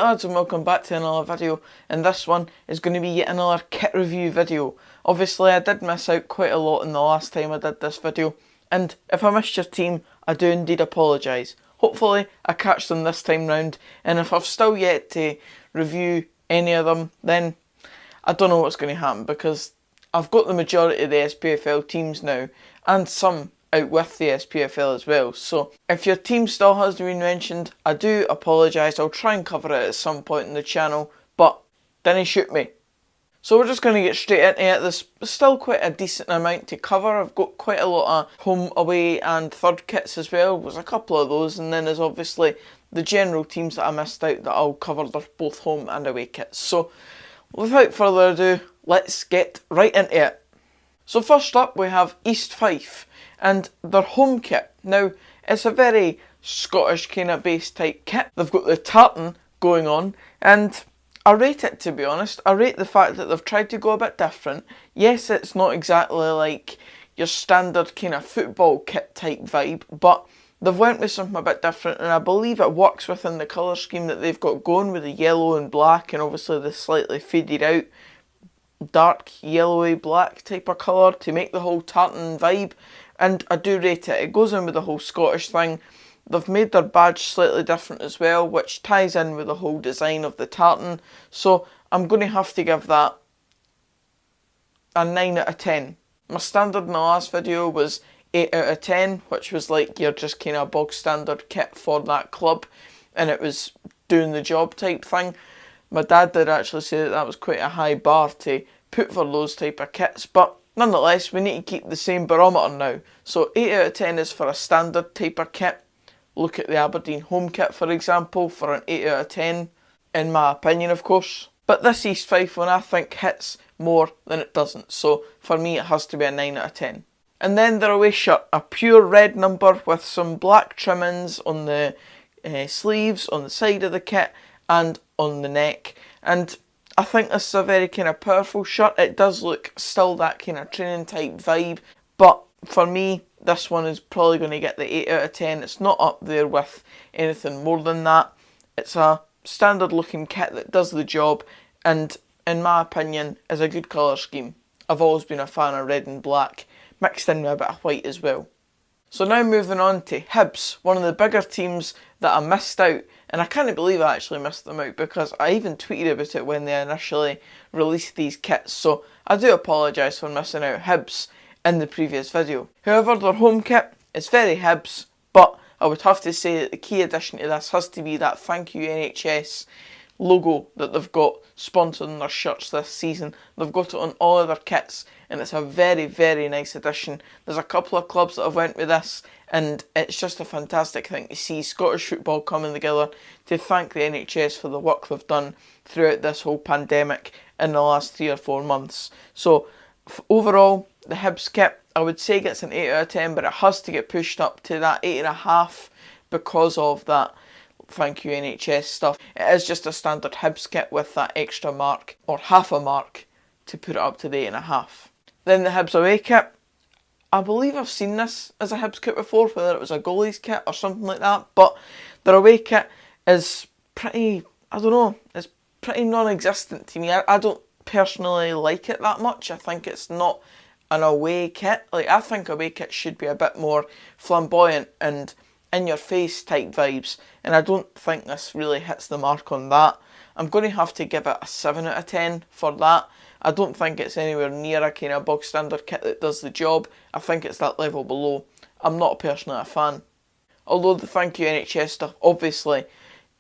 lads, and welcome back to another video, and this one is going to be yet another kit review video. Obviously I did miss out quite a lot in the last time I did this video, and if I missed your team I do indeed apologise. Hopefully I catch them this time round, and if I've still yet to review any of them, then I don't know what's going to happen, because I've got the majority of the Spfl teams now, and some out with the Spfl as well. So if your team still hasn't been mentioned, I do apologise. I'll try and cover it at some point in the channel, but didn't shoot me. So we're just going to get straight into it. There's still quite a decent amount to cover. I've got quite a lot of home, away and third kits as well. There's a couple of those, and then there's obviously the general teams that I missed out that I'll cover. They're both home and away kits. So without further ado, let's get right into it. So first up we have East Fife and their home kit. Now it's a very Scottish kind of base type kit. They've got the tartan going on, and I rate it, to be honest. I rate the fact that they've tried to go a bit different. Yes, it's not exactly like your standard kind of football kit type vibe, but they've went with something a bit different, and I believe it works within the colour scheme that they've got going, with the yellow and black and obviously the slightly faded out dark yellowy black type of colour to make the whole tartan vibe, and I do rate it. It goes in with the whole Scottish thing. They've made their badge slightly different as well, which ties in with the whole design of the tartan, so I'm going to have to give that a 9 out of 10. My standard in the last video was 8 out of 10, which was like your just kind of bog standard kit for that club, and it was doing the job type thing. My dad did actually say that that was quite a high bar to put for those type of kits, but nonetheless we need to keep the same barometer now. So 8 out of 10 is for a standard type of kit. Look at the Aberdeen home kit, for example, for an 8 out of 10, in my opinion of course. But this East Fife one I think hits more than it doesn't, so for me it has to be a 9 out of 10. And then their away shirt, a pure red number with some black trimmings on the sleeves, on the side of the kit and on the neck, and I think this is a very kind of powerful shirt. It does look still that kind of training type vibe, but for me this one is probably going to get the 8 out of 10. It's not up there with anything more than that. It's a standard looking kit that does the job, and in my opinion is a good colour scheme. I've always been a fan of red and black, mixed in with a bit of white as well. So now moving on to Hibs, one of the bigger teams that I missed out, and I can't believe I actually missed them out because I even tweeted about it when they initially released these kits, so I do apologise for missing out Hibs in the previous video. However, their home kit is very Hibs, but I would have to say that the key addition to this has to be that Thank You NHS logo that they've got sponsored on their shirts this season. They've got it on all of their kits, and it's a very, very nice addition. There's a couple of clubs that have went with this, and it's just a fantastic thing to see Scottish football coming together to thank the NHS for the work they've done throughout this whole pandemic in the last 3 or 4 months. So overall, the Hibs kit I would say gets an 8 out of 10, but it has to get pushed up to that 8.5 because of that Thank You NHS stuff. It is just a standard Hibs kit with that extra mark, or half a mark, to put it up to the 8.5. Then the Hibs away kit, I believe I've seen this as a Hibs kit before, whether it was a goalie's kit or something like that, but their away kit is pretty, I don't know, it's pretty non-existent to me. I don't personally like it that much. I think it's not an away kit. Like, I think away kits should be a bit more flamboyant and in your face type vibes, and I don't think this really hits the mark on that. I'm going to have to give it a 7 out of 10 for that. I don't think it's anywhere near a kind of bog standard kit that does the job. I think it's that level below. I'm not personally a fan. Although the Thank You NHS stuff obviously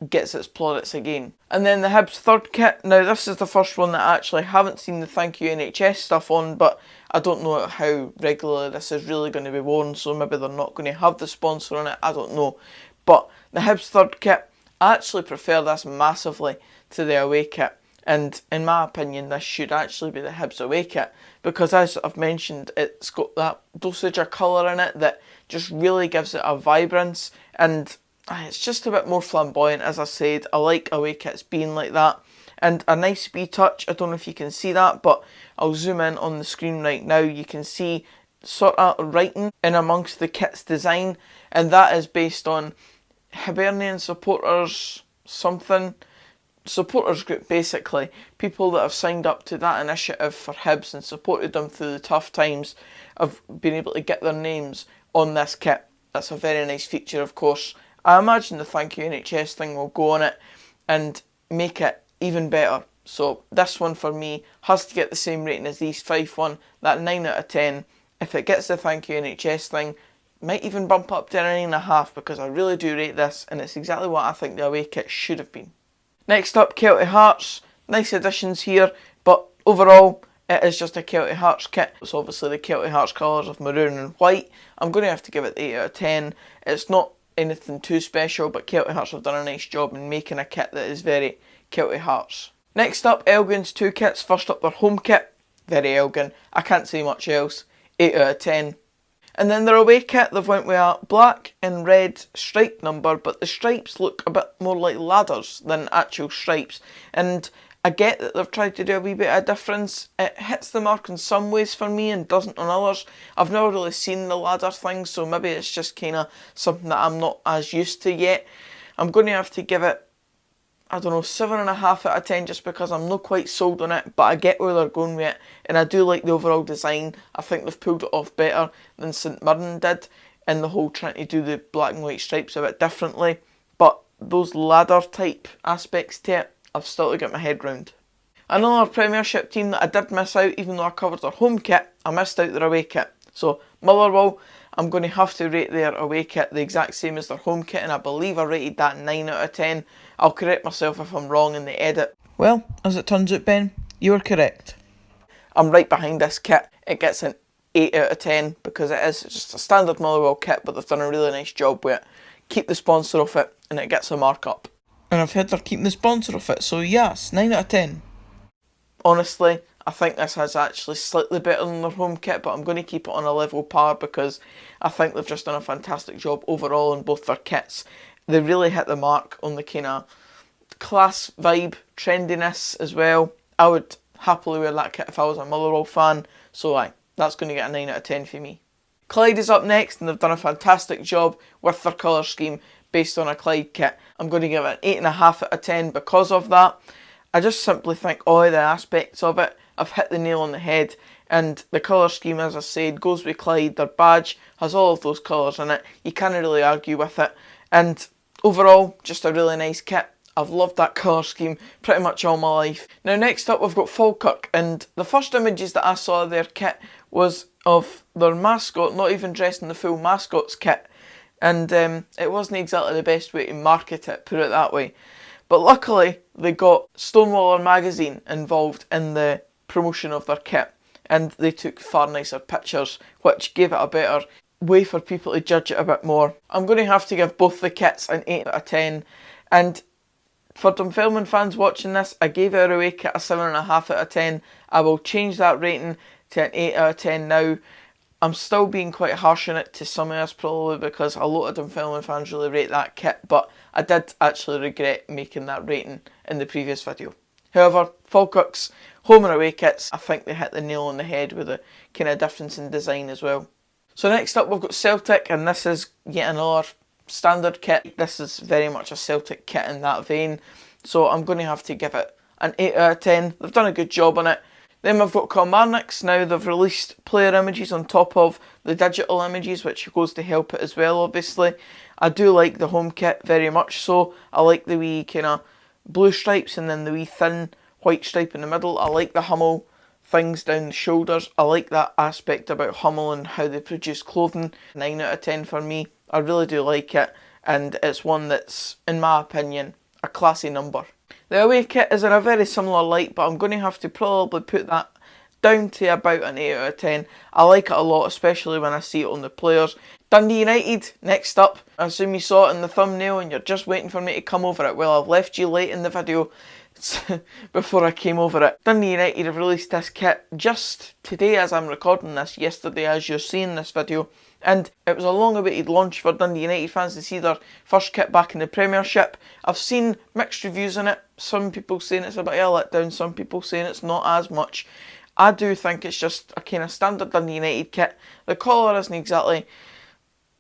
gets its plaudits again. And then the Hibs third kit. Now this is the first one that I actually haven't seen the Thank You NHS stuff on, but I don't know how regularly this is really going to be worn, so maybe they're not going to have the sponsor on it, I don't know. But the Hibs third kit, I actually prefer this massively to the away kit, and in my opinion this should actually be the Hibs away kit, because as I've mentioned, it's got that dosage of colour in it that just really gives it a vibrance, and it's just a bit more flamboyant. As I said, I like away kits being like that. And a nice speed touch, I don't know if you can see that, but I'll zoom in on the screen right now. You can see sort of writing in amongst the kit's design, and that is based on Hibernian supporters something. supporters group, basically. People that have signed up to that initiative for Hibs and supported them through the tough times of being able to get their names on this kit. That's a very nice feature, of course. I imagine the Thank You NHS thing will go on it and make it even better. So this one for me has to get the same rating as the East Fife one, that 9 out of 10. If it gets the Thank You NHS thing, might even bump up to a 9.5 because I really do rate this and it's exactly what I think the away kit should have been. Next up, Kelty Hearts. Nice additions here, but overall it is just a Kelty Hearts kit. It's obviously the Kelty Hearts colours of maroon and white. I'm going to have to give it the 8 out of 10. It's not anything too special, but Kelty Hearts have done a nice job in making a kit that is very Kelty Hearts. Next up, Elgin's two kits. First up, their home kit. Very Elgin. I can't say much else. 8 out of 10. And then their away kit, they've went with a black and red stripe number, but the stripes look a bit more like ladders than actual stripes. And I get that they've tried to do a wee bit of difference. It hits the mark in some ways for me and doesn't on others. I've never really seen the ladder thing, so maybe it's just kind of something that I'm not as used to yet. I'm going to have to give it, I don't know, 7.5 out of 10 just because I'm not quite sold on it, but I get where they're going with it and I do like the overall design. I think they've pulled it off better than St Mirren did in the whole trying to do the black and white stripes a bit differently, but those ladder type aspects to it, I've still to get my head round. Another Premiership team that I did miss out, even though I covered their home kit, I missed out their away kit. So Motherwell, I'm going to have to rate their away kit the exact same as their home kit, and I believe I rated that 9 out of 10. I'll correct myself if I'm wrong in the edit. Well, as it turns out, Ben, you were correct. I'm right behind this kit. It gets an 8 out of 10 because it is just a standard Motherwell kit, but they've done a really nice job with it. Keep the sponsor off it, and it gets a mark up. And I've heard they're keeping the sponsor off it, so yes, 9 out of 10. Honestly, I think this is actually slightly better than their home kit, but I'm going to keep it on a level par because I think they've just done a fantastic job overall in both their kits. They really hit the mark on the kind of class vibe, trendiness as well. I would happily wear that kit if I was a Motherwell fan, so that's going to get a 9 out of 10 for me. Clyde is up next and they've done a fantastic job with their colour scheme based on a Clyde kit. I'm going to give it an 8.5 out of 10 because of that. I just simply think all the aspects of it have hit the nail on the head, and the colour scheme, as I said, goes with Clyde. Their badge has all of those colours in it. You can't really argue with it, and overall, just a really nice kit. I've loved that colour scheme pretty much all my life. Now next up we've got Falkirk, and the first images that I saw of their kit was of their mascot not even dressed in the full mascot's kit, and it wasn't exactly the best way to market it, put it that way. But luckily they got Stonewaller magazine involved in the promotion of their kit, and they took far nicer pictures which gave it a better way for people to judge it a bit more. I'm going to have to give both the kits an 8 out of 10, and for Dunfermline fans watching this, I gave our away kit a 7.5 out of 10. I will change that rating to an 8 out of 10 now. I'm still being quite harsh on it to some of us probably because a lot of Dunfermline fans really rate that kit, but I did actually regret making that rating in the previous video. However, Falkirk's home and away kits, I think they hit the nail on the head with the kind of difference in design as well. So next up we've got Celtic, and this is yet another standard kit. This is very much a Celtic kit in that vein, so I'm going to have to give it an 8 out of 10. They've done a good job on it. Then we've got Kilmarnock's. Now they've released player images on top of the digital images, which goes to help it as well, obviously. I do like the home kit very much so. I like the wee kind of blue stripes and then the wee thin white stripe in the middle. I like the Hummel things down the shoulders. I like that aspect about Hummel and how they produce clothing. 9 out of 10 for me. I really do like it, and it's one that's, in my opinion, a classy number. The away kit is in a very similar light, but I'm going to have to probably put that down to about an 8 out of 10. I like it a lot, especially when I see it on the players. Dundee United, next up. I assume you saw it in the thumbnail and you're just waiting for me to come over it. Well, I've left you late in the video before I came over it. Dundee United have released this kit just today as I'm recording this, yesterday as you're seeing this video. And it was a long-awaited launch for Dundee United fans to see their first kit back in the Premiership. I've seen mixed reviews on it. Some people saying it's a bit of a letdown, some people saying it's not as much. I do think it's just a kind of standard Dundee United kit. The collar isn't exactly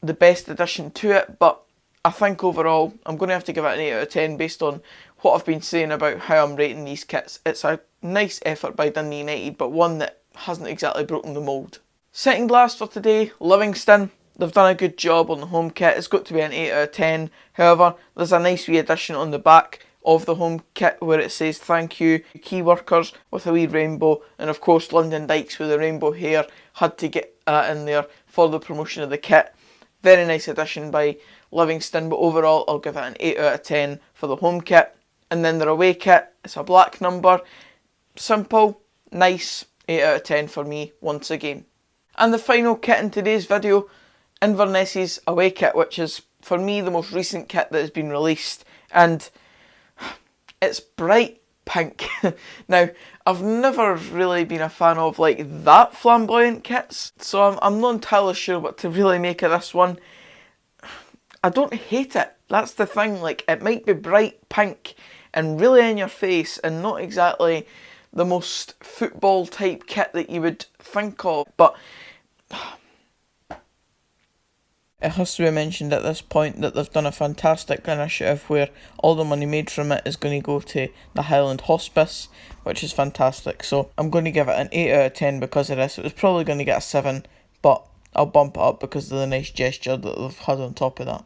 the best addition to it, but I think overall I'm going to have to give it an 8 out of 10 based on what I've been saying about how I'm rating these kits. It's a nice effort by Dundee United, but one that hasn't exactly broken the mould. Second last for today, Livingston. They've done a good job on the home kit. It's got to be an 8 out of 10. However, there's a nice wee addition on the back of the home kit where it says thank you key workers with a wee rainbow, and of course London Dykes with the rainbow hair had to get that in there for the promotion of the kit. Very nice addition by Livingston, but overall I'll give it an 8 out of 10 for the home kit. And then their away kit, it's a black number, simple, nice, 8 out of 10 for me once again. And the final kit in today's video, Inverness's away kit, which is for me the most recent kit that has been released, and it's bright pink. Now, I've never really been a fan of like that flamboyant kits, so I'm not entirely sure what to really make of this one. I don't hate it, that's the thing. Like, it might be bright pink and really in your face and not exactly the most football type kit that you would think of, but it has to be mentioned at this point that they've done a fantastic initiative where all the money made from it is going to go to the Highland Hospice, which is fantastic. So I'm going to give it an 8 out of 10 because of this. It was probably going to get a 7, but I'll bump it up because of the nice gesture that they've had on top of that.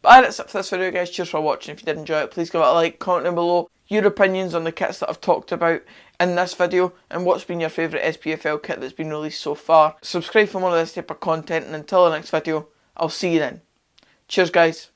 But that's it for this video, guys. Cheers for watching. If you did enjoy it, please give it a like, comment down below your opinions on the kits that I've talked about in this video and what's been your favourite SPFL kit that's been released so far. Subscribe for more of this type of content, and until the next video, I'll see you then. Cheers, guys.